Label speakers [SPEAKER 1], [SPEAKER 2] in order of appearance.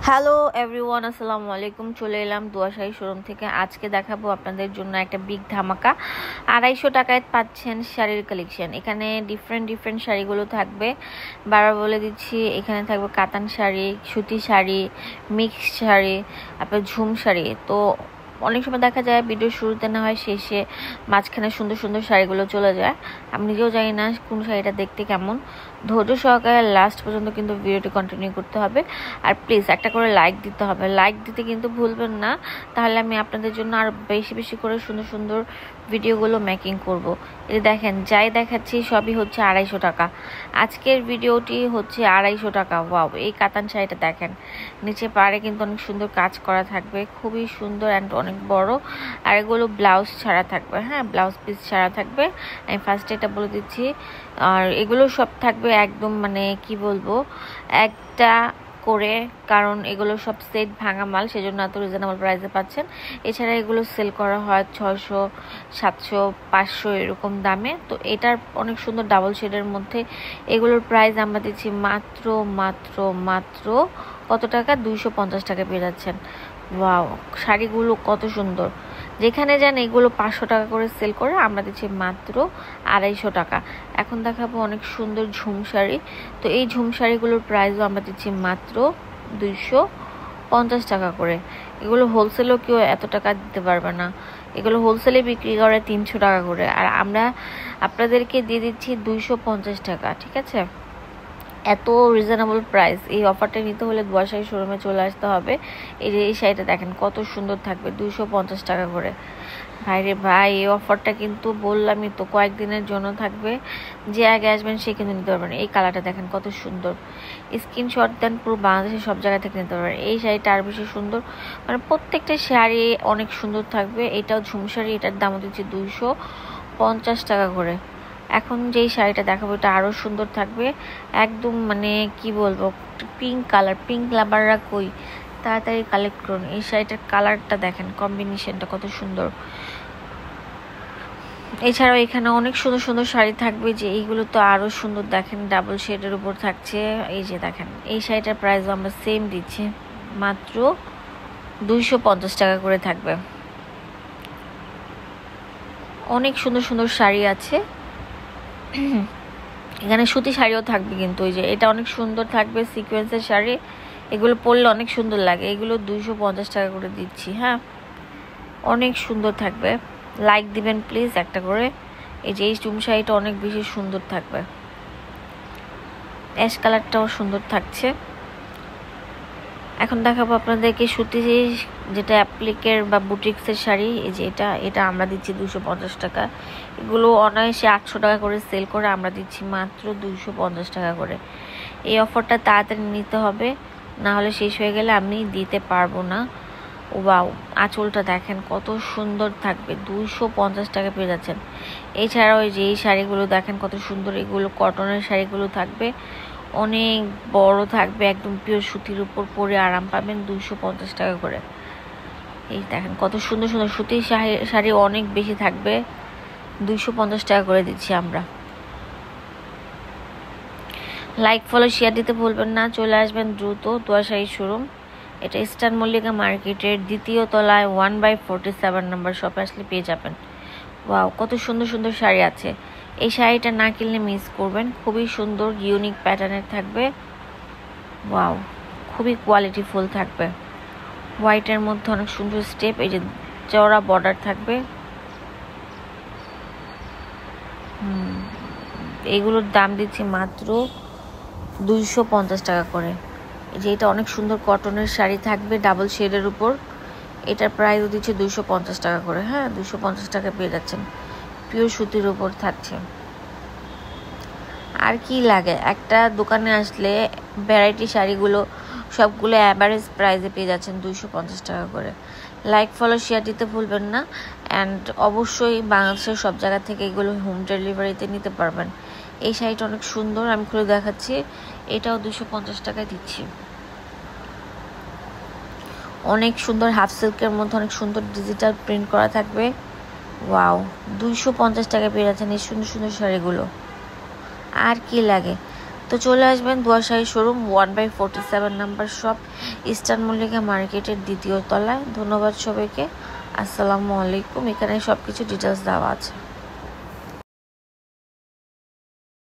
[SPEAKER 1] Hello everyone, আসসালামু আলাইকুম। চলে এলাম দুয়াশাহী শোরুম থেকে। আজকে দেখাবো আপনাদের জন্য একটা বিগ ধামাকা। 250 টাকায় পাচ্ছেন শাড়ির কালেকশন। এখানে ডিফারেন্ট শাড়িগুলো থাকবে। বারবার বলে দিচ্ছি, এখানে থাকবে কাতান শাড়ি, সুতি শাড়ি, মিক্সড শাড়ি, আপনার ঝুম শাড়ি। তো অনেক সময় দেখা যায় ভিডিও শুরুতে না হয় শেষে মাঝখানে সুন্দর শাড়িগুলো চলে যায়। আমি নিজেও জানি না কোন শাড়িটা দেখতে কেমন। ধৈর্য সহকারে লাস্ট পর্যন্ত কিন্তু ভিডিওটি কন্টিনিউ করতে হবে। আর প্লিজ একটা করে লাইক দিতে হবে। লাইক দিতে কিন্তু ভুলবেন না, তাহলে আমি আপনাদের জন্য আরও বেশি করে সুন্দর ভিডিওগুলো মেকিং করব। এটা দেখেন, যাই দেখাচ্ছি সবই হচ্ছে 250 টাকা। আজকের ভিডিওটি হচ্ছে 250 টাকা। ওয়াও, এই কাতান শাড়িটা দেখেন, নিচে পাড়ে কিন্তু অনেক সুন্দর কাজ করা থাকবে, খুবই সুন্দর অ্যান্ড অনেক বড়। আর এগুলো ব্লাউজ ছাড়া থাকবে, হ্যাঁ ব্লাউজ পিস ছাড়া থাকবে। আমি ফার্স্টে এটা বলে দিচ্ছি। আর এগুলো সব থাকবে একদম মানে কি বলবো, একটা করে, কারণ এগুলো সব সেট ভাঙা মাল, সেজন্য এত রিজনেবল প্রাইসে পাচ্ছেন। এছাড়া এগুলো সেল করা হয় 600, 700, 500 এরকম দামে। তো এটার অনেক সুন্দর ডাবল শেডের মধ্যে এগুলোর প্রাইস আমরা দিচ্ছি মাত্র মাত্র মাত্র কত টাকা? 250 টাকা পেয়ে যাচ্ছেন। ওয়াও, শাড়িগুলো কত সুন্দর। যেখানে যান এগুলো 500 টাকা করে সেল করে, আমরা দিচ্ছি মাত্র 250 টাকা। এখন দেখাবো অনেক সুন্দর ঝুম শাড়ি। তো এই ঝুম শাড়িগুলোর প্রাইসও আমরা দিচ্ছি মাত্র 250 টাকা করে। এগুলো হোলসেলও কেউ এত টাকা দিতে পারবে না। এগুলো হোলসেলে বিক্রি করে 300 টাকা করে, আর আমরা আপনাদেরকে দিয়ে দিচ্ছি 250 টাকা। ঠিক আছে, এত রিজনেবল প্রাইস। এই অফারটা নিতে হলে দুয়াশাহী শোরুমে চলে আসতে হবে। এই যে এই শাড়িটা দেখেন কত সুন্দর থাকবে, 250 টাকা করে। ভাইরে ভাই, এই অফারটা কিন্তু বললামই তো কয়েকদিনের জন্য থাকবে। যে আগে আসবেন সে কিন্তু নিতে পারবেন। এই কালারটা দেখেন কত সুন্দর, স্ক্রিনশট দেন, পুরো বাংলাদেশের সব জায়গা থেকে নিতে পারবেন। এই শাড়িটা আর বেশি সুন্দর, মানে প্রত্যেকটা শাড়ি অনেক সুন্দর থাকবে। এটাও ঝুম শাড়ি, এটার দাম দিচ্ছি 250 টাকা করে। এখন যেই শাড়িটা দেখাবো এটা আরও সুন্দর থাকবে, একদম মানে কি বলবো, পিঙ্ক কালার। পিঙ্ক লাভাররা কই, তাড়াতাড়ি কালেক্ট করুন। এই শাড়িটার কালারটা দেখেন, কম্বিনেশনটা কত সুন্দর। এছাড়াও এখানে অনেক সুন্দর শাড়ি থাকবে, যে এইগুলো তো আরও সুন্দর। দেখেন ডাবল শেডের উপর থাকছে। এই যে দেখেন, এই শাড়িটার প্রাইসও আমরা সেম দিচ্ছি, মাত্র 250 টাকা করে থাকবে। অনেক সুন্দর শাড়ি আছে এখানে। সুতি শাড়িও থাকবে কিন্তু, ওই যে এটা অনেক সুন্দর থাকবে, সিকোয়েন্সের শাড়ি। এগুলো পরলে অনেক সুন্দর লাগে। এগুলো 250 টাকা করে দিচ্ছি। হ্যাঁ, অনেক সুন্দর থাকবে। লাইক দিবেন প্লিজ একটা করে। এই যে এই চুম শাড়িটা অনেক বেশি সুন্দর থাকবে, অ্যাশ কালারটাও সুন্দর থাকছে। এখন দেখাবো আপনাদেরকে সুতি যেটা অ্যাপ্লিকের বা বুটিক্সের শাড়ি। এই যে এটা আমরা দিচ্ছি 250 টাকা। এগুলো অনায়াসে 800 টাকা করে সেল করে, আমরা দিচ্ছি মাত্র 250 টাকা করে। এই অফারটা তাড়াতাড়ি নিতে হবে, না হলে শেষ হয়ে গেলে আমি দিতে পারবো না। ওয়াও, আঁচলটা দেখেন কত সুন্দর থাকবে, 250 টাকা পেয়ে যাচ্ছেন। এছাড়াও এই যে এই শাড়িগুলো দেখেন কত সুন্দর। এগুলো কটনের শাড়িগুলো থাকবে, অনেক বড় থাকবে, একদম পিওর সুতির উপর পরে আরাম পাবেন, 250 টাকা করে। এই দেখেন কত সুন্দর সুতির শাড়ি অনেক বেশি থাকবে, 250 টাকা করে দিচ্ছি আমরা। লাইক ফলো শেয়ার দিতে ভুলবেন না। চলে আসবেন দ্রুত দুয়াশাহী শোরুম। এটা ইস্টার্ন মল্লিকা মার্কেটের দ্বিতীয় তলায় 1/47 নম্বর শপে আসলে পেয়ে যাবেন। ওয়াও, কত সুন্দর শাড়ি আছে। এই শাড়িটা না কিনলে মিস করবেন, খুবই সুন্দর ইউনিক প্যাটার্নের থাকবে। ওয়াও, খুবই কোয়ালিটিফুল থাকবে। হোয়াইটের মধ্যে অনেক সুন্দর স্টেপ, এই যে চওড়া বর্ডার থাকবে। এইগুলোর দাম দিচ্ছি মাত্র 250 টাকা করে। এই যে এটা অনেক সুন্দর কটনের শাড়ি থাকবে ডাবল শেডের উপর। এটার প্রাইসও দিচ্ছে 250 টাকা করে। হ্যাঁ, 250 টাকা পেয়ে যাচ্ছেন, পিওর সুতির উপর থাকছে। আর কি লাগে, একটা দোকানে আসলে ভ্যারাইটি শাড়িগুলো সবগুলো অ্যাভারেজ প্রাইসে পেয়ে যাচ্ছেন 250 টাকা করে। লাইক ফলো শেয়ার দিতে ভুলবেন না। অ্যান্ড অবশ্যই বাংলাদেশের সব জায়গা থেকে এগুলো হোম ডেলিভারিতে নিতে পারবেন। এই শাড়িটা অনেক সুন্দর, আমি খুলে দেখাচ্ছি। এটাও 250 টাকায় দিচ্ছি। অনেক সুন্দর হাফ সিল্কের মধ্যে অনেক সুন্দর ডিজিটাল প্রিন্ট করা থাকবে। ওয়াও, 250 টাকা পেয়ে যাচ্ছেন এই সুন্দর শাড়িগুলো। আর কি লাগে, তো চলে আসবেন দুয়া sari showroom 1/47 number shop, eastern Mallika মার্কেটের 2য় তলায়। ধন্যবাদ সবাইকে। আসসালামু আলাইকুম। এখানে সবকিছু ডিটেলস দেওয়া আছে।